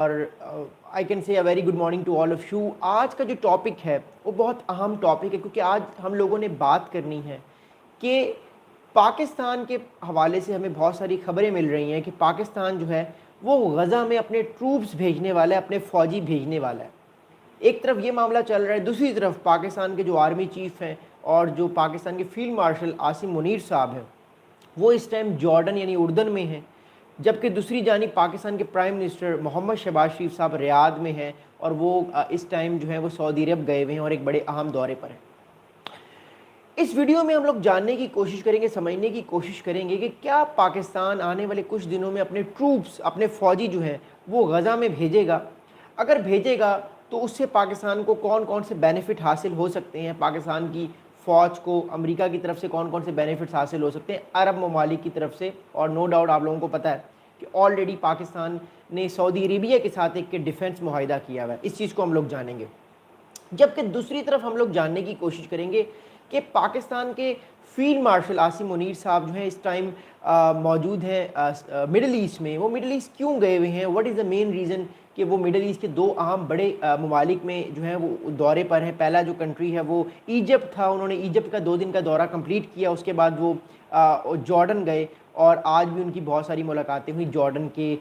اور I can say a very good morning to all of you. آج کا جو ٹاپک ہے وہ بہت اہم ٹاپک ہے، کیونکہ آج ہم لوگوں نے بات کرنی ہے کہ پاکستان کے حوالے سے ہمیں بہت ساری خبریں مل رہی ہیں کہ پاکستان جو ہے وہ غزہ میں اپنے ٹروپس بھیجنے والا ہے، اپنے فوجی بھیجنے والا ہے. ایک طرف یہ معاملہ چل رہا ہے، دوسری طرف پاکستان کے جو آرمی چیف ہیں اور جو پاکستان کے فیلڈ مارشل عاصم منیر صاحب ہیں وہ اس ٹائم جارڈن یعنی اردن میں ہیں، جبکہ دوسری جانب پاکستان کے پرائم منسٹر محمد شہباز شریف صاحب ریاض میں ہیں اور وہ اس ٹائم جو ہے وہ سعودی عرب گئے ہوئے ہیں اور ایک بڑے اہم دورے پر ہیں. اس ویڈیو میں ہم لوگ جاننے کی کوشش کریں گے، سمجھنے کی کوشش کریں گے کہ کیا پاکستان آنے والے کچھ دنوں میں اپنے ٹروپس، اپنے فوجی جو ہیں وہ غزہ میں بھیجے گا. اگر بھیجے گا تو اس سے پاکستان کو کون کون سے بینیفٹ حاصل ہو سکتے ہیں، پاکستان کی فوج کو امریکہ کی طرف سے کون کون سے بینیفٹس حاصل ہو سکتے ہیں، عرب ممالک کی طرف سے. اور نو ڈاؤٹ آپ لوگوں کو پتہ ہے کہ آلریڈی پاکستان نے سعودی عربیہ کے ساتھ ایک ڈیفنس معاہدہ کیا ہوا ہے. اس چیز کو ہم لوگ جانیں گے. جبکہ دوسری طرف ہم لوگ جاننے کی کوشش کریں گے کہ پاکستان کے فیلڈ مارشل عاصم منیر صاحب جو ہیں اس ٹائم موجود ہیں مڈل ایسٹ میں. وہ مڈل ایسٹ کیوں گئے ہوئے ہیں، what is the main reason کہ وہ مڈل ایسٹ کے دو اہم بڑے ممالک میں جو ہیں وہ دورے پر ہیں. پہلا جو کنٹری ہے وہ ایجپٹ تھا، انہوں نے ایجپٹ کا 2 دن کا دورہ کمپلیٹ کیا. اس کے بعد وہ جارڈن گئے اور آج بھی ان کی بہت ساری ملاقاتیں ہوئی جارڈن کے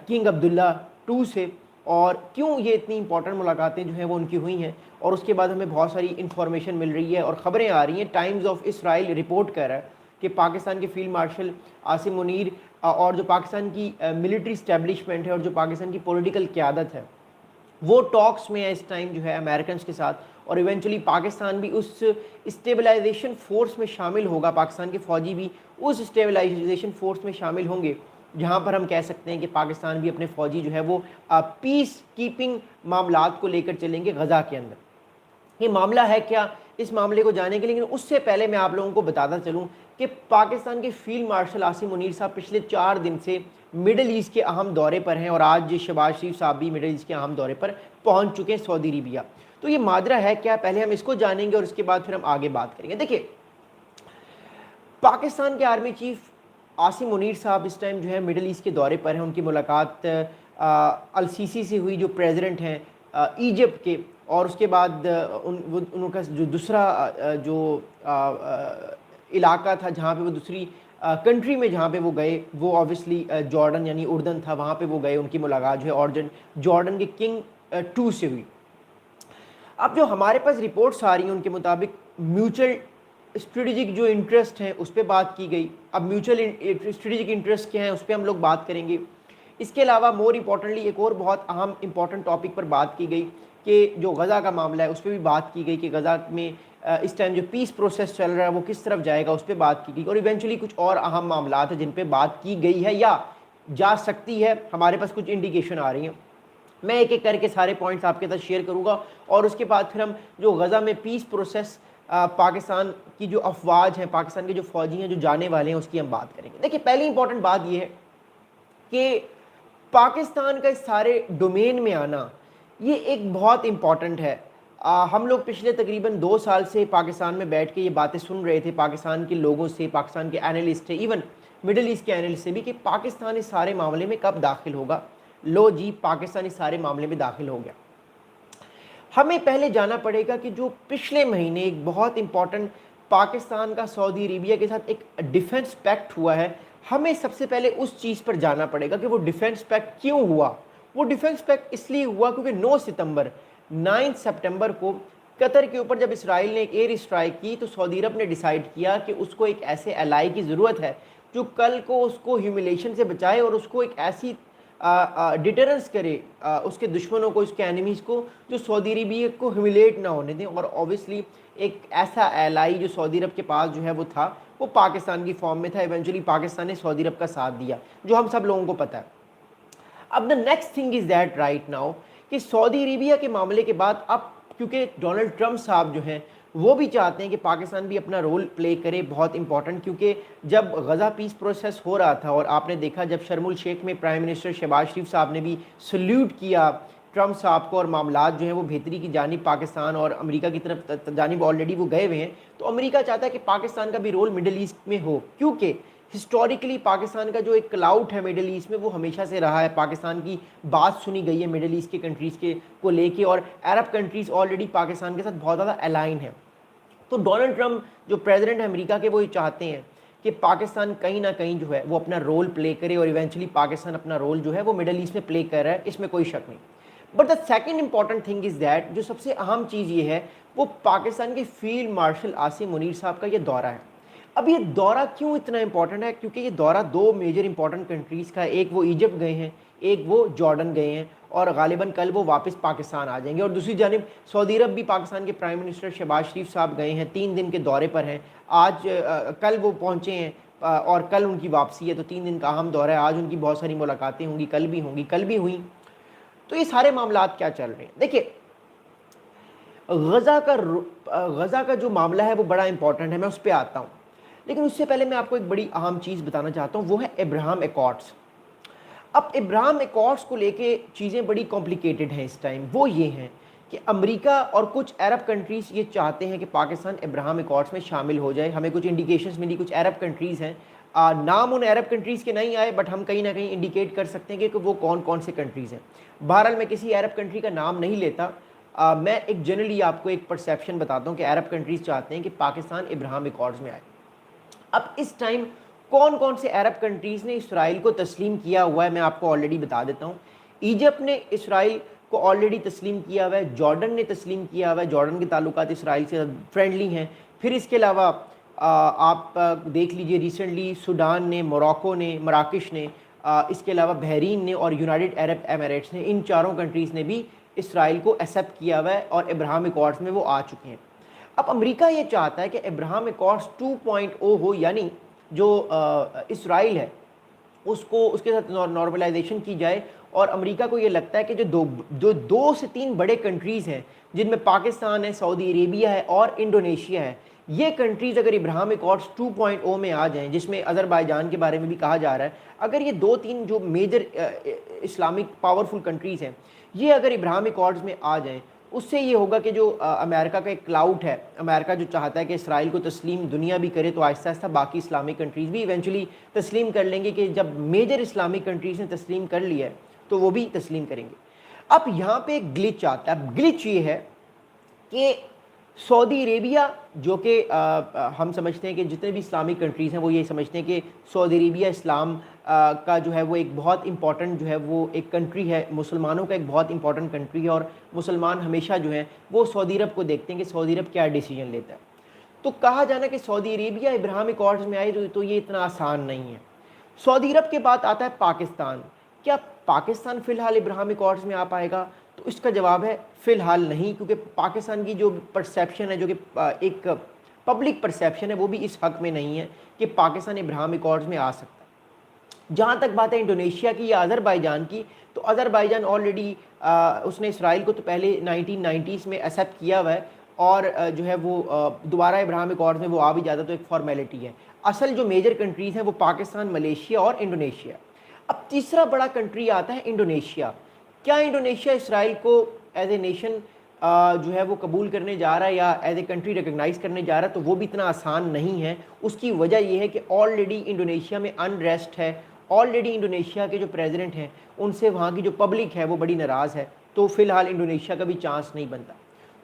کنگ عبداللہ 2 سے. اور کیوں یہ اتنی امپورٹنٹ ملاقاتیں جو ہیں وہ ان کی ہوئی ہیں، اور اس کے بعد ہمیں بہت ساری انفارمیشن مل رہی ہے اور خبریں آ رہی ہیں. ٹائمز آف اسرائیل رپورٹ کر رہا ہے کہ پاکستان کے فیلڈ مارشل عاصم منیر اور جو پاکستان کی ملٹری اسٹیبلشمنٹ ہے اور جو پاکستان کی پولیٹیکل قیادت ہے وہ ٹاکس میں ہے اس ٹائم جو ہے امریکنز کے ساتھ، اور ایونچولی پاکستان بھی اس اسٹیبلائزیشن فورس میں شامل ہوگا. پاکستان کے فوجی بھی اس اسٹیبلائزیشن فورس میں شامل ہوں گے جہاں پر ہم کہہ سکتے ہیں کہ پاکستان بھی اپنے فوجی جو ہے وہ پیس کیپنگ معاملات کو لے کر چلیں گے غزہ کے اندر. یہ معاملہ ہے کیا، اس معاملے کو جاننے کے لیے لیکن اس سے پہلے میں آپ لوگوں کو بتاتا چلوں کہ پاکستان کے فیلڈ مارشل عاصم منیر صاحب پچھلے 4 دن سے مڈل ایسٹ کے اہم دورے پر ہیں، اور آج شہباز شریف صاحب بھی مڈل ایسٹ کے اہم دورے پر پہنچ چکے ہیں سعودی عربیہ. تو یہ ماجرا ہے کیا، پہلے ہم اس کو جانیں گے اور اس کے بعد پھر ہم آگے بات کریں گے. دیکھیے، پاکستان کے آرمی چیف عاصم منیر صاحب اس ٹائم جو ہے مڈل ایسٹ کے دورے پر ہیں. ان کی ملاقات السیسی سے ہوئی جو پریزیڈنٹ ہیں ایجپٹ کے، اور اس کے بعد ان کا جو دوسرا جو علاقہ تھا جہاں پہ وہ دوسری کنٹری میں جہاں پہ وہ گئے وہ آبویسلی جارڈن یعنی اردن تھا، وہاں پہ وہ گئے. ان کی ملاقات جو ہے اور جارڈن کے کنگ 2 سے ہوئی. اب جو ہمارے پاس رپورٹس آ رہی ہیں ان کے مطابق میوچل اسٹریٹجک جو انٹرسٹ ہیں اس پہ بات کی گئی. اب میوچل اسٹریٹجک انٹرسٹ کیا ہیں اس پہ ہم لوگ بات کریں گے. اس کے علاوہ مور امپورٹنٹلی ایک اور بہت اہم امپورٹنٹ ٹاپک پر بات کی گئی کہ جو غزہ کا معاملہ ہے اس پہ بھی بات کی گئی کہ غزہ میں اس ٹائم جو پیس پروسیس چل رہا ہے وہ کس طرف جائے گا، اس پہ بات کی گئی. اور ایونچولی کچھ اور اہم معاملات ہیں جن پہ بات کی گئی ہے یا جا سکتی ہے. ہمارے پاس کچھ انڈیکیشن آ رہی ہیں. میں ایک ایک کر کے سارے پوائنٹس آپ کے ساتھ شیئر کروں گا اور اس کے بعد پھر ہم جو غزہ میں پیس پروسیس پاکستان کی جو افواج ہیں، پاکستان کے جو فوجی ہیں جو جانے والے ہیں، اس کی ہم بات کریں گے. دیکھیں، پہلی امپورٹنٹ بات یہ ہے کہ پاکستان کا اس سارے ڈومین میں آنا یہ ایک بہت امپورٹنٹ ہے. ہم لوگ پچھلے تقریباً 2 سال سے پاکستان میں بیٹھ کے یہ باتیں سن رہے تھے پاکستان کے لوگوں سے، پاکستان کے اینالسٹ سے، ایون مڈل ایسٹ کے اینالسٹ سے بھی، کہ پاکستان اس سارے معاملے میں کب داخل ہوگا. لو جی، پاکستان اس سارے معاملے میں داخل ہو گیا. ہمیں پہلے جانا پڑے گا کہ جو پچھلے مہینے ایک بہت امپورٹنٹ پاکستان کا سعودی عربیہ کے ساتھ ایک ڈیفنس پیکٹ ہوا ہے، ہمیں سب سے پہلے اس چیز پر جانا پڑے گا کہ وہ ڈیفنس پیکٹ کیوں ہوا. وہ ڈیفنس پیکٹ اس لیے ہوا کیونکہ 9 سپٹمبر کو قطر کے اوپر جب اسرائیل نے ایک ایئر اسٹرائک کی تو سعودی عرب نے ڈیسائیڈ کیا کہ اس کو ایک ایسے الائی کی ضرورت ہے جو کل کو اس کو ہیوملیشن سے بچائے اور اس کو ایک ایسی ڈیٹرنس کرے اس کے دشمنوں کو، اس کے اینیمیز کو، جو سعودی عربیہ کو ہیوملیٹ نہ ہونے دیں. اور اوبیسلی ایک ایسا الائی جو سعودی عرب کے پاس جو ہے وہ تھا، وہ پاکستان کی فارم میں تھا. ایونچولی پاکستان نے سعودی عرب کا ساتھ دیا، جو ہم سب لوگوں کو پتہ ہے. اب the next thing is that right now کہ سعودی عربیہ کے معاملے کے بعد اب کیونکہ ڈونلڈ ٹرمپ صاحب جو ہیں وہ بھی چاہتے ہیں کہ پاکستان بھی اپنا رول پلے کرے، بہت امپورٹنٹ. کیونکہ جب غزہ پیس پروسیس ہو رہا تھا اور آپ نے دیکھا جب شرم الشیخ میں پرائم منسٹر شہباز شریف صاحب نے بھی سلیوٹ کیا ٹرمپ صاحب کو، اور معاملات جو ہیں وہ بہتری کی جانب پاکستان اور امریکہ کی طرف جانب آلریڈی وہ گئے ہوئے ہیں، تو امریکہ چاہتا ہے کہ پاکستان کا بھی رول مڈل ایسٹ میں ہو. کیونکہ ہسٹوریکلی پاکستان کا جو ایک کلاؤٹ ہے مڈل ایسٹ میں وہ ہمیشہ سے رہا ہے، پاکستان کی بات سنی گئی ہے مڈل ایسٹ کے کنٹریز کے کو لے کے، اور عرب کنٹریز آلریڈی پاکستان کے ساتھ بہت زیادہ الائن ہے. تو ڈونلڈ ٹرمپ جو پریزیڈنٹ ہے امریکہ کے، وہ یہ چاہتے ہیں کہ پاکستان کہیں نہ کہیں جو ہے وہ اپنا رول پلے کرے، اور ایونچولی پاکستان اپنا رول جو ہے وہ مڈل ایسٹ میں پلے کر رہا ہے، اس میں کوئی شک نہیں. But the second important thing is that, جو سب سے اہم چیز یہ ہے وہ پاکستان کے فیلڈ مارشل عاصم منیر صاحب کا یہ دورہ ہے. اب یہ دورہ کیوں اتنا امپورٹنٹ ہے؟ کیونکہ یہ دورہ دو میجر امپورٹنٹ کنٹریز کا ہے، ایک وہ ایجپٹ گئے ہیں، ایک وہ جارڈن گئے ہیں، اور غالباً کل وہ واپس پاکستان آ جائیں گے. اور دوسری جانب سعودی عرب بھی پاکستان کے پرائم منسٹر شہباز شریف صاحب گئے ہیں، 3 دن کے دورے پر ہیں. کل وہ پہنچے ہیں اور کل ان کی واپسی ہے، تو 3 دن کا اہم دورہ ہے. آج ان کی بہت ساری ملاقاتیں ہوں گی، کل بھی ہوں گی، کل بھی ہوئیں. تو یہ سارے معاملات کیا چل رہے ہیں؟ دیکھیے، غزہ کا جو معاملہ ہے وہ بڑا امپورٹنٹ ہے، میں اس پہ آتا ہوں. لیکن اس سے پہلے میں آپ کو ایک بڑی اہم چیز بتانا چاہتا ہوں، وہ ہے ابراہم ایکارڈز. اب ابراہم ایکارڈز کو لے کے چیزیں بڑی کمپلیکیٹڈ ہیں اس ٹائم. وہ یہ ہیں کہ امریکہ اور کچھ عرب کنٹریز یہ چاہتے ہیں کہ پاکستان ابراہم ایکارڈز میں شامل ہو جائے. ہمیں کچھ انڈیکیشنز ملی، کچھ عرب کنٹریز ہیں، نام ان عرب کنٹریز کے نہیں آئے، بٹ ہم کہیں نہ کہیں انڈیکیٹ کر سکتے ہیں کہ وہ کون کون سے کنٹریز ہیں. بہرحال میں کسی عرب کنٹری کا نام نہیں لیتا، میں ایک جنرلی آپ کو ایک پرسیپشن بتاتا ہوں کہ عرب کنٹریز چاہتے ہیں کہ پاکستان ابراہم ایکارڈز میں آئے. اب اس ٹائم کون کون سے عرب کنٹریز نے اسرائیل کو تسلیم کیا ہوا ہے میں آپ کو آلریڈی بتا دیتا ہوں. ایجپٹ نے اسرائیل کو آلریڈی تسلیم کیا ہوا ہے، جارڈن نے تسلیم کیا ہوا ہے، جارڈن کے تعلقات اسرائیل سے فرینڈلی ہیں. پھر اس کے علاوہ آپ دیکھ لیجئے ریسنٹلی سوڈان نے، موراکو نے، مراکش نے، اس کے علاوہ بحرین نے اور یونائٹڈ عرب ایمریٹس نے، ان چاروں کنٹریز نے بھی اسرائیل کو ایکسیپٹ کیا ہوا ہے اور ابراہم ایکارڈز میں وہ آ چکے ہیں. اب امریکہ یہ چاہتا ہے کہ ابراہم ایکارڈز 2.0 ہو، یعنی جو اسرائیل ہے اس کے ساتھ نارملائزیشن کی جائے. اور امریکہ کو یہ لگتا ہے کہ جو 2 سے 3 بڑے کنٹریز ہیں جن میں پاکستان ہے، سعودی عربیہ ہے اور انڈونیشیا ہے، یہ کنٹریز اگر ابراہم ایکارڈز 2.0 میں آ جائیں، جس میں آذربائیجان کے بارے میں بھی کہا جا رہا ہے، اگر یہ 2-3 جو میجر اسلامک پاورفل کنٹریز ہیں یہ اگر ابراہم ایکارڈز میں آ جائیں، اس سے یہ ہوگا کہ جو امریکہ کا ایک کلاؤٹ ہے، امریکہ جو چاہتا ہے کہ اسرائیل کو تسلیم دنیا بھی کرے، تو آہستہ آہستہ باقی اسلامک کنٹریز بھی ایونچولی تسلیم کر لیں گے. کہ جب میجر اسلامک کنٹریز نے تسلیم کر لیا ہے تو وہ بھی تسلیم کریں گے. اب یہاں پہ ایک گلچ آتا ہے. اب گلچ یہ ہے کہ سعودی عربیہ، جو کہ ہم سمجھتے ہیں کہ جتنے بھی اسلامک کنٹریز ہیں وہ یہ سمجھتے ہیں کہ سعودی عربیہ اسلام کا جو ہے وہ ایک بہت امپورٹنٹ جو ہے وہ ایک کنٹری ہے، مسلمانوں کا ایک بہت امپورٹنٹ کنٹری ہے، اور مسلمان ہمیشہ جو ہیں وہ سعودی عرب کو دیکھتے ہیں کہ سعودی عرب کیا ڈیسیجن لیتا ہے. تو کہا جانا کہ سعودی عربیہ ابراہم ایکارڈز میں آئے تو یہ اتنا آسان نہیں ہے. سعودی عرب کے بعد آتا ہے پاکستان. کیا پاکستان فی الحال ابراہم ایکارڈز میں آ پائے گا؟ تو اس کا جواب ہے فی الحال نہیں، کیونکہ پاکستان کی جو پرسیپشن ہے، جو کہ ایک پبلک پرسیپشن ہے، وہ بھی اس حق میں نہیں ہے کہ پاکستان ابراہم ایکارڈز میں آ سکتا ہے. جہاں تک بات ہے انڈونیشیا کی یا آذربائیجان کی، تو آذربائیجان آلریڈی اس نے اسرائیل کو تو پہلے 1990s میں ایکسیپٹ کیا ہوا ہے، اور جو ہے وہ دوبارہ ابراہم ایکارڈز میں وہ آ بھی جاتا تو ایک فارمیلٹی ہے. اصل جو میجر کنٹریز ہیں وہ پاکستان، ملیشیا اور انڈونیشیا. اب تیسرا بڑا کنٹری آتا ہے انڈونیشیا. کیا انڈونیشیا اسرائیل کو ایز اے نیشن جو ہے وہ قبول کرنے جا رہا ہے یا ایز اے کنٹری ریکگنائز کرنے جا رہا ہے؟ تو وہ بھی اتنا آسان نہیں ہے. اس کی وجہ یہ ہے کہ آلریڈی انڈونیشیا میں انریسٹ ہے، آلریڈی انڈونیشیا کے جو پریزیڈنٹ ہیں ان سے وہاں کی جو پبلک ہے وہ بڑی ناراض ہے. تو فی الحال انڈونیشیا کا بھی چانس نہیں بنتا.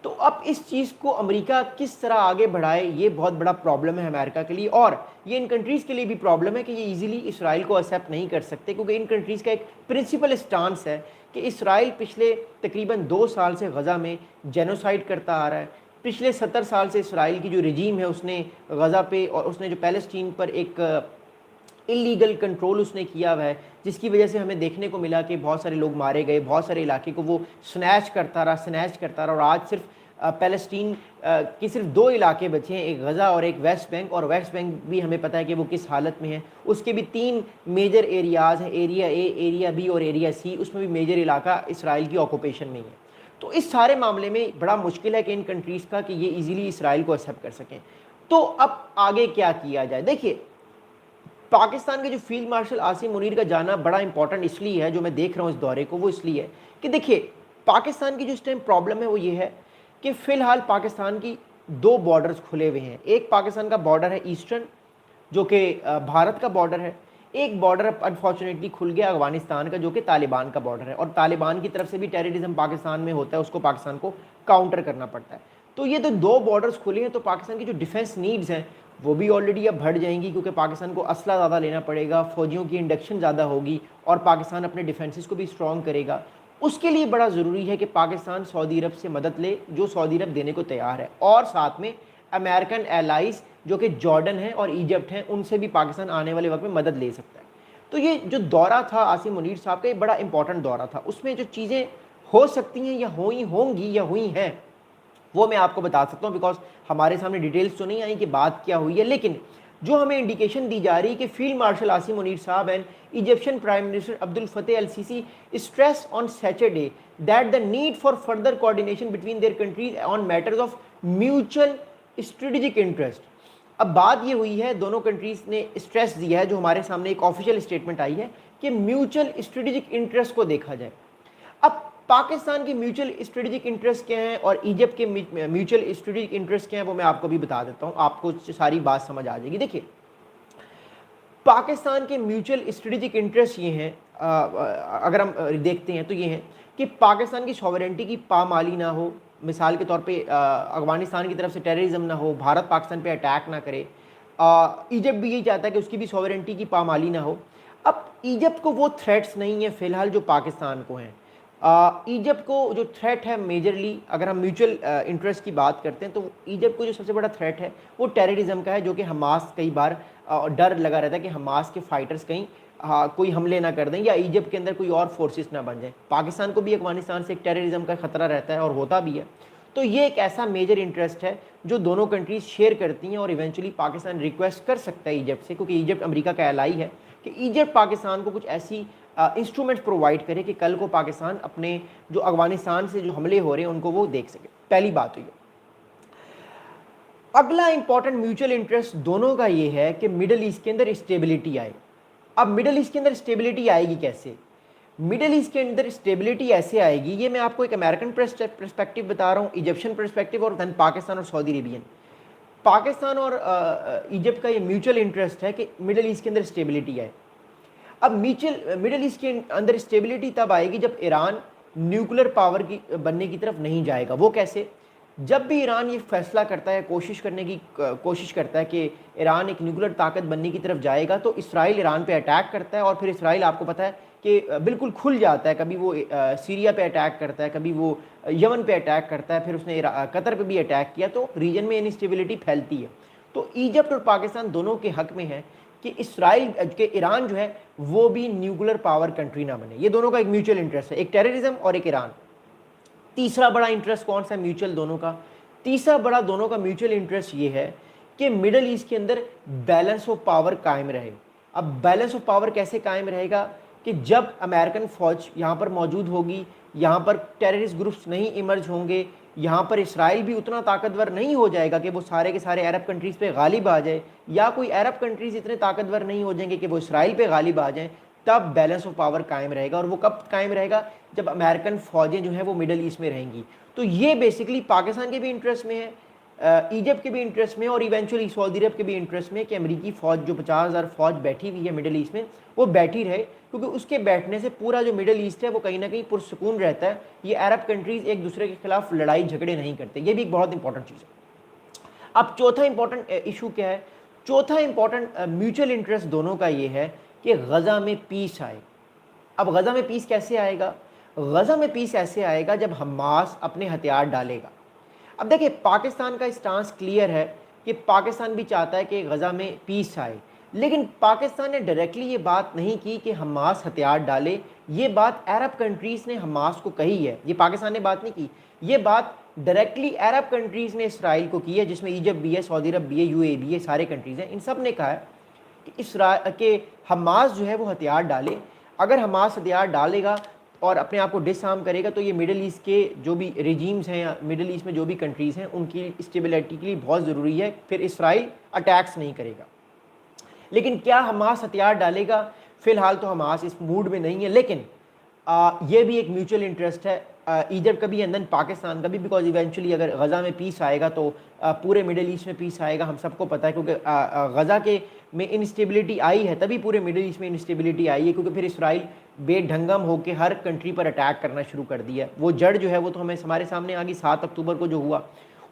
تو اب اس چیز کو امریکہ کس طرح آگے بڑھائے، یہ بہت بڑا پرابلم ہے امریکہ کے لیے، اور یہ ان کنٹریز کے لیے بھی پرابلم ہے کہ یہ ایزیلی اسرائیل کو ایکسیپٹ نہیں کر سکتے، کیونکہ ان کنٹریز کا ایک پرنسپل اسٹانس ہے کہ اسرائیل پچھلے تقریباً 2 سال سے غزہ میں جینوسائیڈ کرتا آ رہا ہے. پچھلے 70 سال سے اسرائیل کی جو رجیم ہے اس نے غزہ پہ اور اس نے جو پیلسٹین پر ایک انلیگل کنٹرول اس نے کیا ہوا ہے، جس کی وجہ سے ہمیں دیکھنے کو ملا کہ بہت سارے لوگ مارے گئے، بہت سارے علاقے کو وہ سنیچ کرتا رہا، اور آج صرف پیلسٹین کی صرف 2 علاقے بچے ہیں، ایک غزہ اور ایک ویسٹ بینک، اور ویسٹ بینک بھی ہمیں پتہ ہے کہ وہ کس حالت میں ہے. اس کے بھی 3 میجر ایریاز ہیں، ایریا اے، ایریا بی اور ایریا سی. اس میں بھی میجر علاقہ اسرائیل کی آکوپیشن میں ہی ہے. تو اس سارے معاملے میں بڑا مشکل ہے کہ ان کنٹریز کا کہ یہ ایزیلی اسرائیل کو ایکسیپٹ کر سکیں. تو اب آگے کیا کیا جائے؟ دیکھیے، پاکستان کے جو فیلڈ مارشل عاصم منیر کا جانا بڑا امپورٹنٹ اس لیے ہے، جو میں دیکھ رہا ہوں اس دورے کو، وہ اس لیے ہے کہ دیکھیے پاکستان کی جو اس ٹائم پرابلم ہے وہ یہ ہے کہ فی الحال پاکستان کی 2 بارڈرز کھلے ہوئے ہیں. ایک پاکستان کا بارڈر ہے ایسٹرن، جو کہ بھارت کا بارڈر ہے. ایک بارڈر اب انفارچونیٹلی کھل گیا افغانستان کا جو کہ طالبان کا بارڈر ہے, اور طالبان کی طرف سے بھی ٹیررزم پاکستان میں ہوتا ہے, اس کو پاکستان کو کاؤنٹر کرنا پڑتا ہے. تو یہ تو دو بارڈرز کھلے ہیں, تو پاکستان کی جو ڈیفنس نیڈز ہیں وہ بھی آلریڈی اب بڑھ جائیں گی, کیونکہ پاکستان کو اسلحہ زیادہ لینا پڑے گا, فوجیوں کی انڈکشن زیادہ ہوگی, اور پاکستان اپنے ڈیفنسز کو بھی اسٹرانگ کرے گا. اس کے لیے بڑا ضروری ہے کہ پاکستان سعودی عرب سے مدد لے, جو سعودی عرب دینے کو تیار ہے, اور ساتھ میں امریکن ایلائز جو کہ جارڈن ہیں اور ایجپٹ ہیں, ان سے بھی پاکستان آنے والے وقت میں مدد لے سکتا ہے. تو یہ جو دورہ تھا عاصم منیر صاحب کا, یہ بڑا امپورٹنٹ دورہ تھا. اس میں جو چیزیں ہو سکتی ہیں یا ہوئی ہوں گی یا ہوئی ہیں وہ میں آپ کو بتا سکتا ہوں, بیکاز ہمارے سامنے ڈیٹیلز تو نہیں آئی کہ بات کیا ہوئی ہے, لیکن جو ہمیں انڈیکیشن دی جا رہی ہے کہ فیلڈ مارشل عاصم منیر صاحب and Egyptian prime minister Abdel Fattah el Sisi stressed on Saturday that the need for further coordination between their countries on matters of mutual strategic interest. اب بات یہ ہوئی ہے, دونوں کنٹریز نے اسٹریس دیا ہے, جو ہمارے سامنے ایک آفیشیل اسٹیٹمنٹ آئی ہے, کہ میوچل اسٹریٹجک انٹرسٹ کو دیکھا جائے. اب پاکستان کے میوچل اسٹریٹجک انٹرسٹ کیا ہیں اور ایجپٹ کے میوچل اسٹریٹجک انٹرسٹ کیا ہیں, وہ میں آپ کو بھی بتا دیتا ہوں, آپ کو ساری بات سمجھ آ جائے گی. دیکھیے, پاکستان کے میوچل اسٹریٹجک انٹرسٹ یہ ہیں, اگر ہم دیکھتے ہیں تو یہ ہیں کہ پاکستان کی سوورنٹی کی پامالی نہ ہو, مثال کے طور پہ افغانستان کی طرف سے ٹیررزم نہ ہو, بھارت پاکستان پہ اٹیک نہ کرے. ایجپٹ بھی یہی چاہتا ہے کہ اس کی بھی سوورنٹی کی پامالی نہ ہو. اب ایجپٹ کو وہ تھریٹس نہیں ہیں فی الحال جو پاکستان کو ہیں. ایجپٹ کو جو تھریٹ ہے میجرلی, اگر ہم میوچل انٹرسٹ کی بات کرتے ہیں, تو ایجپٹ کو جو سب سے بڑا تھریٹ ہے وہ ٹیررزم کا ہے, جو کہ حماس, کئی بار ڈر لگا رہتا ہے کہ حماس کے فائٹرز کہیں کوئی حملے نہ کر دیں یا ایجپٹ کے اندر کوئی اور فورسز نہ بن جائیں. پاکستان کو بھی افغانستان سے ایک ٹیررزم کا خطرہ رہتا ہے اور ہوتا بھی ہے. تو یہ ایک ایسا میجر انٹرسٹ ہے جو دونوں کنٹریز شیئر کرتی ہیں, اور ایونچولی پاکستان ریکویسٹ کر سکتا ہے ایجپٹ سے, کیونکہ ایجپٹ امریکہ کا ایلائی ہے, کہ ایجپٹ پاکستان کو کچھ ایسی انسٹرومنٹس پرووائڈ کرے کہ کل کو پاکستان اپنے جو افغانستان سے جو حملے ہو رہے ہیں ان کو وہ دیکھ سکے. پہلی بات ہوئی. اگلا امپورٹنٹ میوچل انٹرسٹ دونوں کا یہ ہے کہ مڈل ایسٹ کے اندر اسٹیبلٹی آئے. اب مڈل ایسٹ کے اندر اسٹیبلٹی آئے گی کیسے؟ مڈل ایسٹ کے اندر اسٹیبلٹی ایسے آئے گی, یہ میں آپ کو ایک امریکن پرسپیکٹیو بتا رہا ہوں, ایجپشن پرسپیکٹیو, اور دین پاکستان اور سعودی عربین. پاکستان اور ایجپٹ کا یہ میوچل انٹرسٹ ہے کہ مڈل ایسٹ کے اندر اسٹیبلٹی آئے. اب مڈل ایسٹ کے اندر اسٹیبلٹی تب آئے گی جب ایران نیوکلر پاور کی بننے کی طرف نہیں جائے گا. وہ کیسے؟ جب بھی ایران یہ فیصلہ کرتا ہے, کوشش کرتا ہے کہ ایران ایک نیوکلر طاقت بننے کی طرف جائے گا, تو اسرائیل ایران پہ اٹیک کرتا ہے, اور پھر اسرائیل آپ کو پتہ ہے کہ بالکل کھل جاتا ہے. کبھی وہ سیریا پہ اٹیک کرتا ہے, کبھی وہ یمن پہ اٹیک کرتا ہے, پھر اس نے قطر پہ بھی اٹیک کیا, تو ریجن میں انسٹیبلٹی پھیلتی ہے. تو ایجپٹ اور پاکستان دونوں کے حق میں ہے کہ ایران جو ہے وہ بھی نیوکلر پاور کنٹری نہ بنے. یہ دونوں کا ایک میوچل انٹرسٹ ہے, ایک ٹیررزم اور ایک ایران. تیسرا بڑا انٹرسٹ کون سا ہے میوچل دونوں کا؟ تیسرا بڑا دونوں کا میوچل انٹرسٹ یہ ہے کہ مڈل ایسٹ کے اندر بیلنس آف پاور قائم رہے. اب بیلنس آف پاور کیسے قائم رہے گا؟ کہ جب امریکن فوج یہاں پر موجود ہوگی, یہاں پر ٹیررسٹ گروپس نہیں ایمرج ہوں گے, یہاں پر اسرائیل بھی اتنا طاقتور نہیں ہو جائے گا کہ وہ سارے کے سارے عرب کنٹریز پہ غالب آ جائے, یا کوئی عرب کنٹریز اتنے طاقتور نہیں ہو جائیں گے کہ وہ اسرائیل پہ غالب آ جائیں, تب بیلنس آف پاور قائم رہے گا. اور وہ کب قائم رہے گا؟ جب امریکن فوجیں جو ہیں وہ مڈل ایسٹ میں رہیں گی. تو یہ بیسکلی پاکستان کے بھی انٹرسٹ میں ہے, ایجپٹ کے بھی انٹرسٹ میں, اور ایونچولی سعودی عرب کے بھی انٹرسٹ میں کہ امریکی فوج جو 50,000 فوج بیٹھی ہوئی ہے مڈل ایسٹ میں, وہ بیٹھی رہے, کیونکہ اس کے بیٹھنے سے پورا جو مڈل ایسٹ ہے وہ کہیں نہ کہیں پرسکون رہتا ہے. یہ عرب کنٹریز ایک دوسرے کے خلاف لڑائی جھگڑے نہیں کرتے. یہ بھی ایک بہت امپورٹنٹ چیز ہے. اب چوتھا امپورٹنٹ ایشو کیا ہے؟ چوتھا امپورٹنٹ میوچل انٹرسٹ دونوں کا یہ ہے کہ غزہ میں پیس آئے. اب غزہ میں پیس کیسے آئے گا؟ غزہ میں پیس ایسے آئے گا جب حماس اپنے ہتھیار ڈالے گا. اب دیکھیں, پاکستان کا اسٹانس کلیئر ہے کہ پاکستان بھی چاہتا ہے کہ غزہ میں پیس آئے, لیکن پاکستان نے ڈائریکٹلی یہ بات نہیں کی کہ حماس ہتھیار ڈالے. یہ بات عرب کنٹریز نے حماس کو کہی ہے, یہ پاکستان نے بات نہیں کی. یہ بات ڈائریکٹلی عرب کنٹریز نے اسرائیل کو کی ہے, جس میں ایجپٹ بھی ہے, سعودی عرب بھی ہے, یو اے بھی ہے, سارے کنٹریز ہیں. ان سب نے کہا ہے کہ حماس جو ہے وہ ہتھیار ڈالے. اگر حماس ہتھیار ڈالے گا اور اپنے آپ کو ڈس آرم کرے گا, تو یہ مڈل ایسٹ کے جو بھی ریجیمز ہیں یا مڈل ایسٹ میں جو بھی کنٹریز ہیں ان کی اسٹیبلٹی کے لیے بہت ضروری ہے. پھر اسرائیل اٹیکس نہیں کرے گا. لیکن کیا حماس ہتھیار ڈالے گا؟ فی الحال تو حماس اس موڈ میں نہیں ہے, لیکن یہ بھی ایک میوچل انٹرسٹ ہے ایجپٹ کا بھی اینڈ دین پاکستان کا بھی، بیکاز ایونچولی اگر غزہ میں پیس آئے گا تو پورے مڈل ایسٹ میں پیس آئے گا، ہم سب کو پتہ ہے، کیونکہ غزہ کے میں انسٹیبلٹی آئی ہے تبھی پورے مڈل ایسٹ میں انسٹیبلٹی آئی ہے، کیونکہ پھر اسرائیل بے ڈھنگم ہو کے ہر کنٹری پر اٹیک کرنا شروع کر دیا ہے۔ وہ جڑ جو ہے وہ تو ہمیں ہمارے سامنے آ گئی 7 اکتوبر کو جو ہوا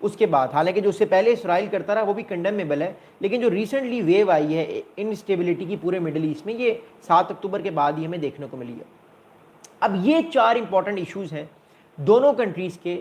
اس کے بعد، حالانکہ جو اس سے پہلے اسرائیل کرتا رہا وہ بھی کنڈیمیبل ہے، لیکن جو ریسنٹلی ویو آئی ہے انسٹیبلٹی کی پورے مڈل ایسٹ میں، یہ 7 اکتوبر کے بعد ہی ہمیں دیکھنے کو ملی ہے۔ اب یہ 4 امپورٹنٹ ایشوز ہیں دونوں کنٹریز کے،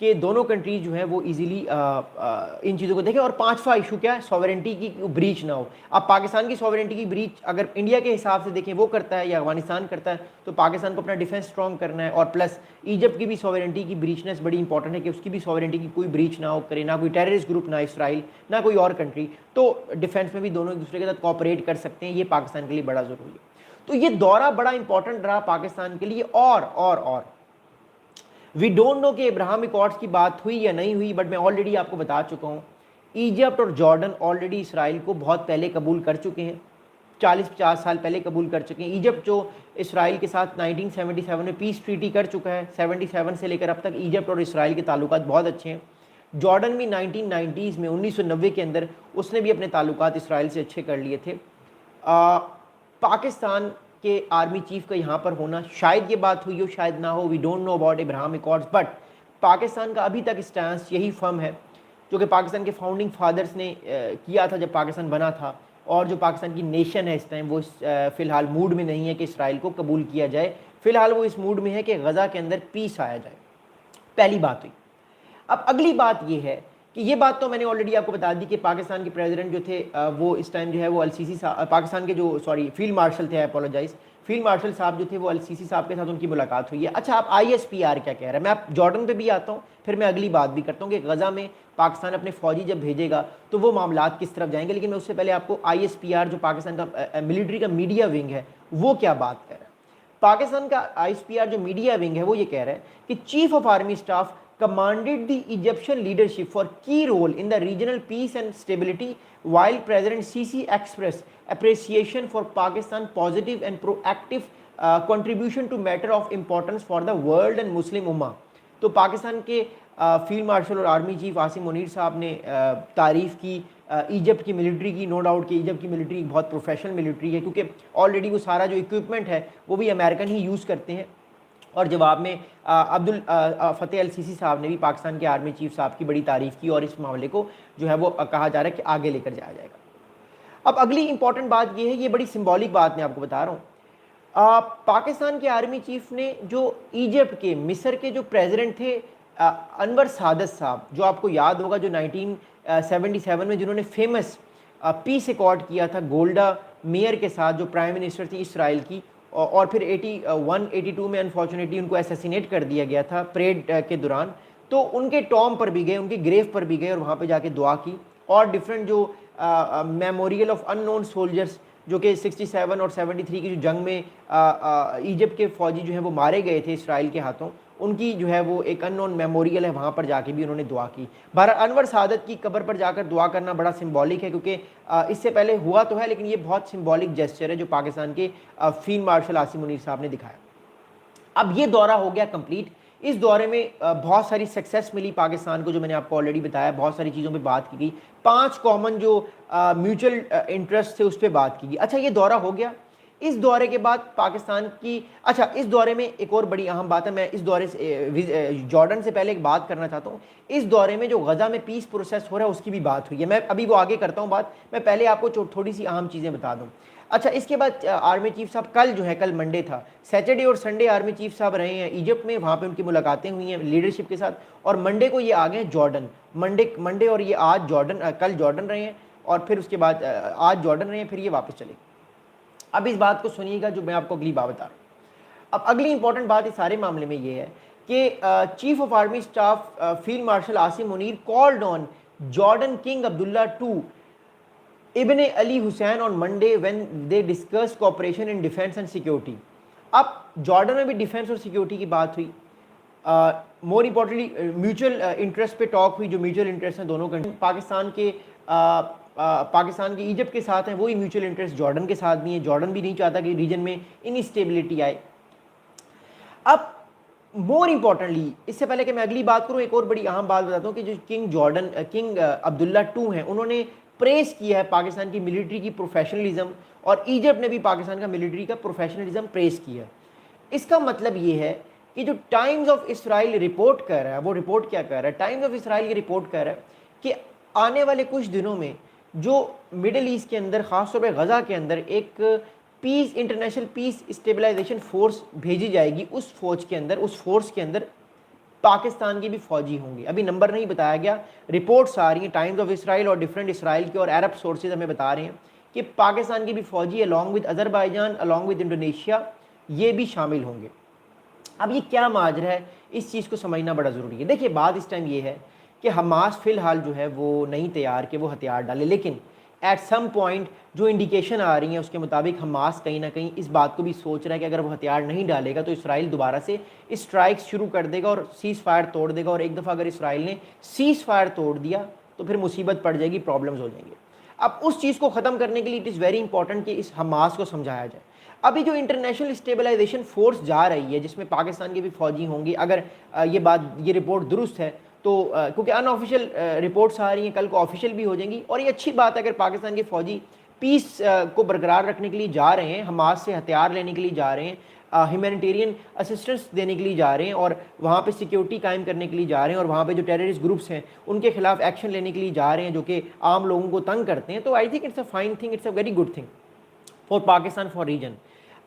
کہ دونوں کنٹریز جو ہیں وہ ایزیلی ان چیزوں کو دیکھیں۔ اور 5واں ایشو کیا ہے؟ سوورنٹی کی بریچ نہ ہو۔ اب پاکستان کی سوورنٹی کی بریچ اگر انڈیا کے حساب سے دیکھیں وہ کرتا ہے یا افغانستان کرتا ہے، تو پاکستان کو اپنا ڈیفینس اسٹرانگ کرنا ہے، اور پلس ایجپٹ کی بھی سوورنٹی کی بریچنس بڑی امپورٹنٹ ہے کہ اس کی بھی سوورنٹی کی کوئی بریچ نہ ہو کرے، نہ کوئی ٹیررسٹ گروپ، نہ اسرائیل، نہ کوئی اور کنٹری، تو ڈیفینس میں بھی دونوں ایک دوسرے کے ساتھ کوآپریٹ کر سکتے ہیں، یہ پاکستان کے لیے بڑا ضروری ہے۔ تو یہ دورہ بڑا امپورٹنٹ رہا پاکستان کے لیے۔ اور وی ڈونٹ نو کہ ابراہم ایکارڈز کی بات ہوئی یا نہیں ہوئی، بٹ میں آلریڈی آپ کو بتا چکا ہوں ایجپٹ اور جارڈن آلریڈی اسرائیل کو بہت پہلے قبول کر چکے ہیں، 40-50 سال پہلے قبول کر چکے ہیں۔ ایجپٹ جو اسرائیل کے ساتھ 1977 میں پیس ٹریٹی کر چکا ہے، 77 سے لے کر اب تک ایجپٹ اور اسرائیل کے تعلقات بہت اچھے ہیں۔ جارڈن بھی 1990s میں 1990 کے اندر اس نے بھی اپنے تعلقات اسرائیل سے اچھے کر لیے تھے۔ پاکستان کے آرمی چیف کا یہاں پر ہونا، شاید یہ بات ہوئی ہو شاید نہ ہو، we don't know about Abraham Accords, but Pakistan کا ابھی تک اسٹانس یہی فرم ہے جو کہ پاکستان کے فاؤنڈنگ فادرز نے کیا تھا جب پاکستان بنا تھا، اور جو پاکستان کی نیشن ہے اس ٹائم وہ فی الحال موڈ میں نہیں ہے کہ اسرائیل کو قبول کیا جائے، فی الحال وہ اس موڈ میں ہے کہ غزہ کے اندر پیس آیا جائے۔ پہلی بات ہوئی۔ اب اگلی بات یہ ہے کہ یہ بات تو میں نے آلریڈی آپ کو بتا دی کہ پاکستان کے پریزیڈنٹ جو تھے وہ اس ٹائم جو ہے وہ السیسی صاحب، پاکستان کے جو فیلڈ مارشل تھے، اپولوجائز، فیلڈ مارشل صاحب جو تھے وہ السیسی صاحب کے ساتھ ان کی ملاقات ہوئی ہے۔ اچھا، آپ ISPR کیا کہہ رہا ہے؟ میں آپ جارڈن پہ بھی آتا ہوں، پھر میں اگلی بات بھی کرتا ہوں کہ غزہ میں پاکستان اپنے فوجی جب بھیجے گا تو وہ معاملات کس طرف جائیں گے، لیکن میں اس سے پہلے آپ کو ISPR جو پاکستان کا ملٹری کا میڈیا ونگ ہے وہ کیا بات کر رہا ہے۔ پاکستان کا ISPR جو میڈیا ونگ ہے وہ یہ کہہ رہا ہے کہ chief of army staff commanded the Egyptian leadership for key role in the regional peace and stability, while President Sisi expressed appreciation for Pakistan's positive and proactive contribution to matter of importance for the world and Muslim Ummah۔ تو پاکستان کے field marshal اور army chief Asim Munir صاحب نے تعریف کی Egypt کی military کی، no doubt کہ ایجپٹ کی ملٹری بہت پروفیشنل ملٹری ہے، کیونکہ آلریڈی وہ سارا جو اکوپمنٹ ہے وہ بھی امریکن ہی یوز کرتے ہیں۔ اور جواب میں عبد الفتح السیسی صاحب نے بھی پاکستان کے آرمی چیف صاحب کی بڑی تعریف کی، اور اس معاملے کو جو ہے وہ کہا جا رہا ہے کہ آگے لے کر جایا جائے گا۔ اب اگلی امپورٹنٹ بات یہ ہے، یہ بڑی سمبولک بات میں آپ کو بتا رہا ہوں، پاکستان کے آرمی چیف نے جو ایجپٹ کے، مصر کے جو پریزیڈنٹ تھے انور سادات صاحب، جو آپ کو یاد ہوگا جو 1977 میں جنہوں نے فیمس پیس ایکارڈ کیا تھا گولڈا میئر کے ساتھ جو پرائم منسٹر تھی اسرائیل کی، اور پھر 81-82 میں انفارچونیٹلی ان کو ایسیسینیٹ کر دیا گیا تھا پریڈ کے دوران، تو ان کے ٹوم پر بھی گئے، ان کے گریو پر بھی گئے اور وہاں پہ جا کے دعا کی، اور ڈفرینٹ جو memorial of unknown soldiers جو کہ 67 اور 73 کی جو جنگ میں ایجپٹ کے فوجی جو ہیں وہ مارے گئے تھے اسرائیل کے ہاتھوں، ان کی جو ہے وہ ایک ان نون میموریل ہے، وہاں پر جا کے بھی انہوں نے دعا کی۔ بہرحال انور سادات کی قبر پر جا کر دعا کرنا بڑا سمبولک ہے، کیونکہ اس سے پہلے ہوا تو ہے لیکن یہ بہت سمبولک جیسچر ہے جو پاکستان کے فیلڈ مارشل عاصم منیر صاحب نے دکھایا۔ اب یہ دورہ ہو گیا کمپلیٹ۔ اس دورے میں بہت ساری سکسیس ملی پاکستان کو، جو میں نے آپ کو آلریڈی بتایا، بہت ساری چیزوں پہ بات کی گئی، 5 کامن جو میوچل انٹرسٹ تھے اس پہ بات کی گئی۔ اچھا، یہ دورہ ہو گیا۔ اس دورے کے بعد پاکستان کی، اچھا اس دورے میں ایک اور بڑی اہم بات ہے، میں اس دورے سے جارڈن سے پہلے ایک بات کرنا چاہتا ہوں۔ اس دورے میں جو غزہ میں پیس پروسیس ہو رہا ہے اس کی بھی بات ہوئی ہے، میں ابھی وہ آگے کرتا ہوں بات، میں پہلے آپ کو تھوڑی سی اہم چیزیں بتا دوں۔ اچھا، اس کے بعد آرمی چیف صاحب کل جو ہے، کل منڈے تھا، سیٹرڈے اور سنڈے آرمی چیف صاحب رہے ہیں ایجپٹ میں، وہاں پہ ان کی ملاقاتیں ہوئی ہیں لیڈرشپ کے ساتھ، اور منڈے کو یہ آ گئے جارڈن، منڈے اور یہ آج جارڈن، کل جارڈن رہے ہیں، اور پھر اس کے بعد آج جارڈن رہے ہیں، پھر یہ واپس چلے گئے۔ اب اس بات کو سنیے گا جو میں آپ کو اگلی بات بتا رہا ہوں۔ اب اگلی امپورٹنٹ بات اس سارے معاملے میں یہ ہے کہ chief of army staff field marshal Asim Munir called on Jordan King Abdullah two ibn Ali Hussein on Monday when they discuss cooperation in defence and security. اب جارڈن میں بھی ڈیفینس اور سیکیورٹی کی بات ہوئی، مور امپورٹنٹلی میوچل انٹرسٹ پہ talk ہوئی، جو میوچل انٹرسٹ ہیں دونوں کنٹری، پاکستان کے ایجپٹ کے ساتھ ہیں، وہی میوچل انٹرسٹ جارڈن کے ساتھ بھی ہیں۔ جارڈن بھی نہیں چاہتا کہ ریجن میں انسٹیبلٹی آئے۔ اب مور امپورٹنٹلی، اس سے پہلے کہ میں اگلی بات کروں، ایک اور بڑی اہم بات بتاتا ہوں کہ جو کنگ عبداللہ ٹو ہیں، انہوں نے پریز کیا ہے پاکستان کی ملٹری کی پروفیشنلزم، اور ایجپٹ نے بھی پاکستان کا ملٹری کا پروفیشنلزم پریز کیا ہے۔ اس کا مطلب یہ ہے کہ جو ٹائمز آف اسرائیل رپورٹ کر رہا ہے، وہ رپورٹ کیا کر رہا ہے؟ ٹائمز آف اسرائیل یہ رپورٹ کر رہا ہے کہ آنے والے کچھ دنوں میں جو مڈل ایسٹ کے اندر، خاص طور پہ غزہ کے اندر، ایک انٹرنیشنل پیس اسٹیبلائزیشن فورس بھیجی جائے گی۔ اس فورس کے اندر پاکستان کے بھی فوجی ہوں گے۔ ابھی نمبر نہیں بتایا گیا، رپورٹس آ رہی ہیں ٹائمز آف اسرائیل اور ڈفرینٹ اسرائیل کے اور عرب سورسز ہمیں بتا رہے ہیں کہ پاکستان کے بھی فوجی along with Azerbaijan along with Indonesia یہ بھی شامل ہوں گے۔ اب یہ کیا ماجرا ہے، اس چیز کو سمجھنا بڑا ضروری ہے۔ دیکھیے بات اس ٹائم یہ ہے کہ حماس فی الحال جو ہے وہ نہیں تیار کہ وہ ہتھیار ڈالے، لیکن ایٹ سم پوائنٹ جو انڈیکیشن آ رہی ہیں اس کے مطابق حماس کہیں نہ کہیں اس بات کو بھی سوچ رہا ہے کہ اگر وہ ہتھیار نہیں ڈالے گا تو اسرائیل دوبارہ سے اسٹرائکس شروع کر دے گا اور سیز فائر توڑ دے گا، اور ایک دفعہ اگر اسرائیل نے سیز فائر توڑ دیا تو پھر مصیبت پڑ جائے گی، پرابلمز ہو جائیں گے۔ اب اس چیز کو ختم کرنے کے لیے اٹ از ویری امپورٹنٹ کہ اس حماس کو سمجھایا جائے۔ ابھی جو انٹرنیشنل اسٹیبلائزیشن فورس جا رہی ہے جس میں پاکستان کے بھی فوجی ہوں گے، اگر یہ رپورٹ درست ہے تو، کیونکہ ان آفیشیل رپورٹس آ رہی ہیں، کل کو آفیشیل بھی ہو جائیں گی، اور یہ اچھی بات ہے اگر پاکستان کے فوجی پیس کو برقرار رکھنے کے لیے جا رہے ہیں، حماس سے ہتھیار لینے کے لیے جا رہے ہیں، ہیومینیٹیرین اسسٹنس دینے کے لیے جا رہے ہیں، اور وہاں پہ سیکیورٹی قائم کرنے کے لیے جا رہے ہیں، اور وہاں پہ جو ٹیررسٹ گروپس ہیں ان کے خلاف ایکشن لینے کے لیے جا رہے ہیں جو کہ عام لوگوں کو تنگ کرتے ہیں، تو I think it's a fine thing, it's a very good thing for Pakistan, for region.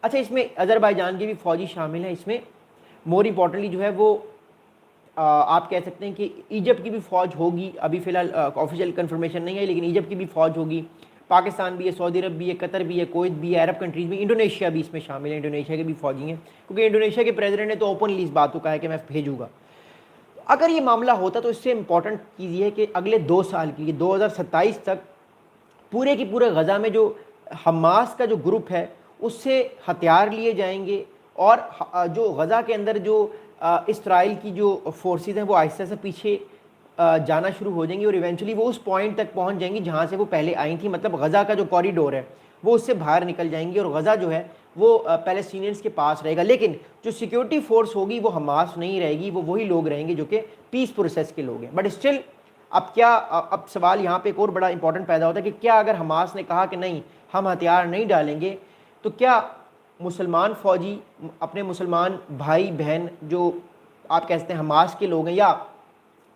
اچھا، اس میں اذربائیجان کے بھی فوجی شامل ہیں، اس میں مور امپورٹنٹلی جو ہے وہ آپ کہہ سکتے ہیں کہ ایجپٹ کی بھی فوج ہوگی، ابھی فی الحال آفیشیل کنفرمیشن نہیں ہے لیکن ایجپٹ کی بھی فوج ہوگی، پاکستان بھی ہے، سعودی عرب بھی ہے، قطر بھی ہے، کویت بھی ہے، عرب کنٹریز بھی، انڈونیشیا بھی اس میں شامل ہے، انڈونیشیا کے بھی فوجی ہیں، کیونکہ انڈونیشیا کے پریزیڈنٹ نے تو اوپنلی اس بات کو کہا ہے کہ میں بھیجوں گا۔ اگر یہ معاملہ ہوتا تو اس سے امپورٹنٹ چیز یہ ہے کہ اگلے 2 سال کے لیے 2027 تک پورے کی پورے غزہ میں جو حماس کا جو گروپ ہے اس سے ہتھیار لیے جائیں گے، اور جو غزہ کے اندر جو اسرائیل کی جو فورسز ہیں وہ آہستہ سے پیچھے جانا شروع ہو جائیں گی، اور ایونچولی وہ اس پوائنٹ تک پہنچ جائیں گی جہاں سے وہ پہلے آئی تھیں، مطلب غزہ کا جو کوریڈور ہے وہ اس سے باہر نکل جائیں گی، اور غزہ جو ہے وہ پیلسٹینینز کے پاس رہے گا، لیکن جو سیکیورٹی فورس ہوگی وہ حماس نہیں رہے گی، وہ وہی لوگ رہیں گے جو کہ پیس پروسیس کے لوگ ہیں۔ بٹ اسٹل اب سوال یہاں پہ ایک اور بڑا امپورٹنٹ پیدا ہوتا ہے کہ کیا اگر حماس نے کہا کہ نہیں ہم ہتھیار نہیں ڈالیں گے تو کیا مسلمان فوجی اپنے مسلمان بھائی بہن جو آپ کہتے ہیں حماس کے لوگ ہیں یا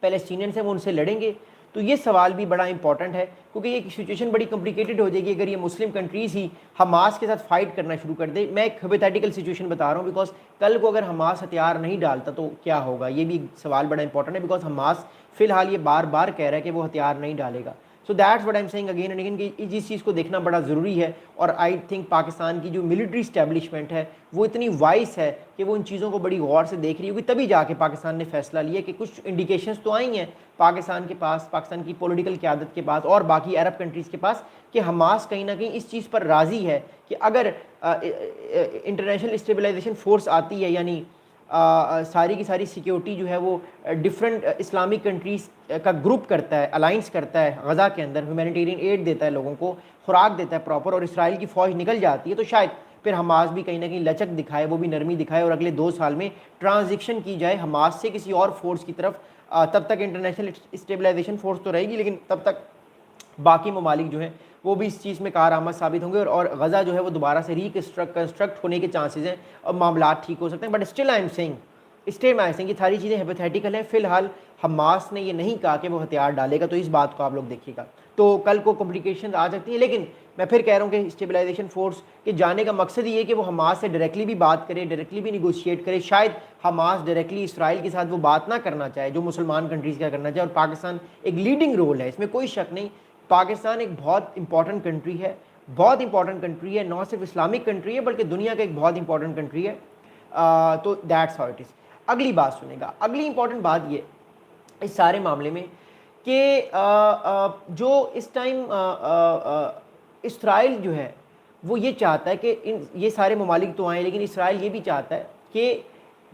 پیلسٹینینز ہیں وہ ان سے لڑیں گے؟ تو یہ سوال بھی بڑا امپورٹنٹ ہے، کیونکہ یہ سچویشن بڑی کمپلیکیٹڈ ہو جائے گی اگر یہ مسلم کنٹریز ہی حماس کے ساتھ فائٹ کرنا شروع کر دے۔ میں ایک ہیپوتھیٹیکل سچویشن بتا رہا ہوں، بیکاز کل کو اگر حماس ہتھیار نہیں ڈالتا تو کیا ہوگا، یہ بھی سوال بڑا امپورٹنٹ ہے، بیکاز حماس فی الحال یہ بار بار کہہ رہا ہے کہ وہ ہتھیار نہیں ڈالے گا۔ So that's what I am seeing again and again کہ اس چیز کو دیکھنا بڑا ضروری ہے، اور آئی تھنک پاکستان کی جو ملٹری اسٹیبلشمنٹ ہے وہ اتنی وائس ہے کہ وہ ان چیزوں کو بڑی غور سے دیکھ رہی ہوگی، تبھی جا کے پاکستان نے فیصلہ لیا کہ کچھ انڈیکیشنز تو آئی ہیں پاکستان کے پاس، پاکستان کی پولیٹیکل قیادت کے پاس اور باقی عرب کنٹریز کے پاس، کہ حماس کہیں نہ کہیں اس چیز پر راضی ہے کہ اگر انٹرنیشنل اسٹیبلائزیشن فورس آتی ہے، یعنی ساری کی ساری سیکیورٹی جو ہے وہ ڈفرینٹ اسلامک کنٹریز کا گروپ کرتا ہے، الائنس کرتا ہے غزہ کے اندر، ہیومینیٹیرین ایڈ دیتا ہے، لوگوں کو خوراک دیتا ہے پراپر، اور اسرائیل کی فوج نکل جاتی ہے، تو شاید پھر حماس بھی کہیں نہ کہیں لچک دکھائے، وہ بھی نرمی دکھائے، اور اگلے 2 سال میں ٹرانزیکشن کی جائے حماس سے کسی اور فورس کی طرف۔ تب تک انٹرنیشنل اسٹیبلائزیشن فورس تو رہے گی، لیکن تب تک باقی ممالک جو ہیں وہ بھی اس چیز میں کارآمد ثابت ہوں گے، اور غزہ جو ہے وہ دوبارہ سے کنسٹرکٹ ہونے کے چانسز ہیں اور معاملات ٹھیک ہو سکتے ہیں۔ بٹ اسٹل آئی ایم سینگ یہ ساری چیزیں ہیپوتھیٹیکل ہیں، فی الحال حماس نے یہ نہیں کہا کہ وہ ہتھیار ڈالے گا، تو اس بات کو آپ لوگ دیکھیے گا، تو کل کو کمپلیکیشن آ سکتی ہیں، لیکن میں پھر کہہ رہا ہوں کہ اسٹیبلائزیشن فورس کے جانے کا مقصد یہ ہے کہ وہ حماس سے ڈائریکٹلی بھی بات کرے، ڈائریکٹلی بھی نیگوشیٹ کرے، شاید حماس ڈائریکٹلی اسرائیل کے ساتھ وہ بات نہ کرنا چاہے جو مسلمان کنٹریز کا کرنا چاہے، اور پاکستان ایک لیڈنگ رول ہے، اس میں کوئی شک نہیں، پاکستان ایک بہت امپورٹنٹ کنٹری ہے، بہت امپورٹنٹ کنٹری ہے، نہ صرف اسلامک کنٹری ہے بلکہ دنیا کا ایک بہت امپورٹنٹ کنٹری ہے، تو دیٹس ہاؤ اٹ از۔ اگلی بات سنیں گا، اگلی امپورٹنٹ بات یہ اس سارے معاملے میں کہ جو اس ٹائم اسرائیل جو ہے وہ یہ چاہتا ہے کہ یہ سارے ممالک تو آئیں، لیکن اسرائیل یہ بھی چاہتا ہے کہ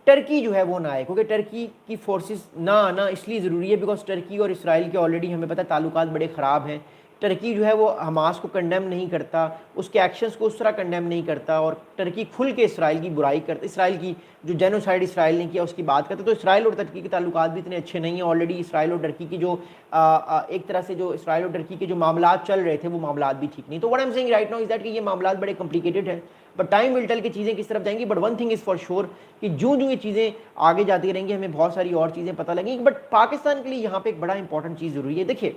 ٹرکی جو ہے وہ نہ آئے، کیونکہ ٹرکی کی فورسز نہ آنا اس لیے ضروری ہے بیکاز ٹرکی اور اسرائیل کے آلریڈی ہمیں پتہ تعلقات بڑے خراب ہیں، ٹرکی جو ہے وہ حماس کو کنڈیم نہیں کرتا، اس کے ایکشنز کو اس طرح کنڈیم نہیں کرتا، اور ٹرکی کھل کے اسرائیل کی برائی کرتا، اسرائیل کی جو جینوسائیڈ اسرائیل نے کیا اس کی بات کرتا. تو اسرائیل اور ترکی کے تعلقات بھی اتنے اچھے نہیں ہیں. آلریڈی اسرائیل اور ٹرکی کی جو ایک طرح سے جو اسرائیل اور ٹرکی کے جو معاملات چل رہے تھے وہ معاملات بھی ٹھیک نہیں. تو what I'm seeing right now is that کہ یہ معاملات بڑے کمپلیکیٹڈ ہیں، بٹ ٹائم ول ٹیل کہ چیزیں کس طرف جائیں گی. But one thing is for sure کہ جو یہ چیزیں آگے جاتی رہیں گی ہمیں بہت ساری اور چیزیں پتہ لگیں گی. بٹ پاکستان کے لیے یہاں پہ ایک بڑا امپورٹنٹ چیز ضروری ہے. دیکھیے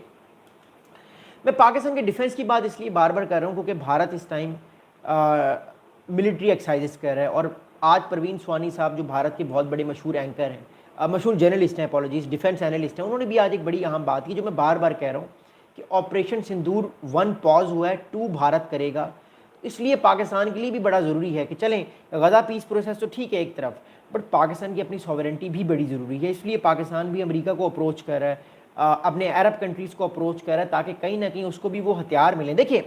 میں پاکستان کے ڈیفنس کی بات اس لیے بار بار کر رہا ہوں کیونکہ بھارت اس ٹائم ملٹری ایکسرسائزز کر رہا ہے. اور آج پروین سوانی صاحب جو بھارت کے بہت بڑے مشہور اینکر ہیں، مشہور جرنلسٹ ہیں، اپالوجیز، ڈیفنس اینالسٹ ہیں، انہوں نے بھی آج ایک بڑی اہم بات کی جو میں بار بار کہہ رہا ہوں کہ آپریشن سندور 1 پاز ہوا ہے، 2 بھارت کرے گا. اس لیے پاکستان کے لیے بھی بڑا ضروری ہے کہ چلیں غزہ پیس پروسیس تو ٹھیک ہے ایک طرف، بٹ پاکستان کی اپنی سوورنٹی بھی بڑی ضروری ہے. اس لیے پاکستان بھی امریکہ کو اپروچ کر رہا ہے، اپنے عرب کنٹریز کو اپروچ کر رہا ہے تاکہ کہیں نہ کہیں اس کو بھی وہ ہتھیار ملیں. دیکھیے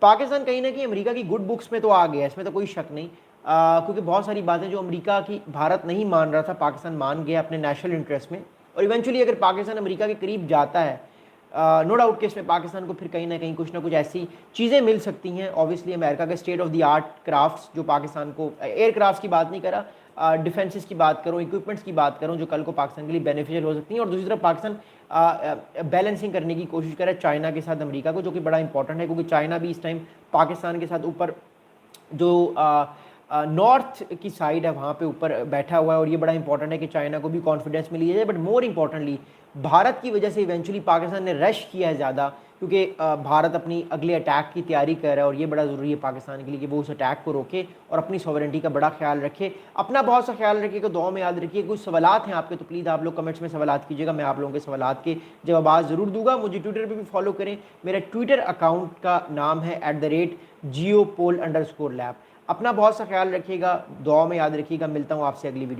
پاکستان کہیں نہ کہیں امریکہ کی گڈ بکس میں تو آ گیا، اس میں تو کوئی شک نہیں، کیونکہ بہت ساری باتیں جو امریکہ کی بھارت نہیں مان رہا تھا پاکستان مان گیا اپنے نیشنل انٹرسٹ میں. اور ایونچولی اگر پاکستان امریکہ کے قریب جاتا ہے نو ڈاؤٹ کہ اس میں پاکستان کو پھر کہیں نہ کہیں کچھ نہ کچھ ایسی چیزیں مل سکتی ہیں. اوبیسلی امریکہ کے state of the art crafts جو پاکستان کو، ایئر کرافٹس کی بات نہیں کر رہا، ڈیفینسز کی بات کروں، اکوپمنٹس کی بات کروں جو کل کو پاکستان کے لیے بینیفیشیل ہو سکتی ہیں. اور دوسری طرف پاکستان بیلنسنگ کرنے کی کوشش کر رہا ہے چائنا کے ساتھ امریکہ کو، جو کہ بڑا امپورٹنٹ ہے کیونکہ چائنا بھی اس ٹائم پاکستان کے ساتھ اوپر جو نارتھ کی سائڈ ہے وہاں پہ اوپر بیٹھا ہوا ہے. اور یہ بڑا امپورٹنٹ ہے کہ چائنا کو بھی کانفیڈنس ملی جائے. بٹ مور امپورٹنٹلی بھارت کی وجہ سے ایونچولی پاکستان نے رش کیا ہے زیادہ، کیونکہ بھارت اپنی اگلے اٹیک کی تیاری کر رہا ہے. اور یہ بڑا ضروری ہے پاکستان کے لیے کہ وہ اس اٹیک کو روکے اور اپنی سوورنٹی کا بڑا خیال رکھے، اپنا بہت سا خیال رکھے. کہ دعاؤں میں یاد رکھیے کچھ سوالات ہیں آپ کے تو پلیز آپ لوگ کمنٹس میں سوالات کیجیے گا، میں آپ لوگوں کے سوالات کے جوابات ضرور دوں گا. مجھے ٹویٹر پہ بھی فالو کریں، میرا ٹویٹر اکاؤنٹ کا نام ہے @geopol_lab. اپنا بہت سا خیال رکھیے گا، دعاؤں میں یاد رکھیے گا. ملتا ہوں آپ سے اگلی ویڈیو.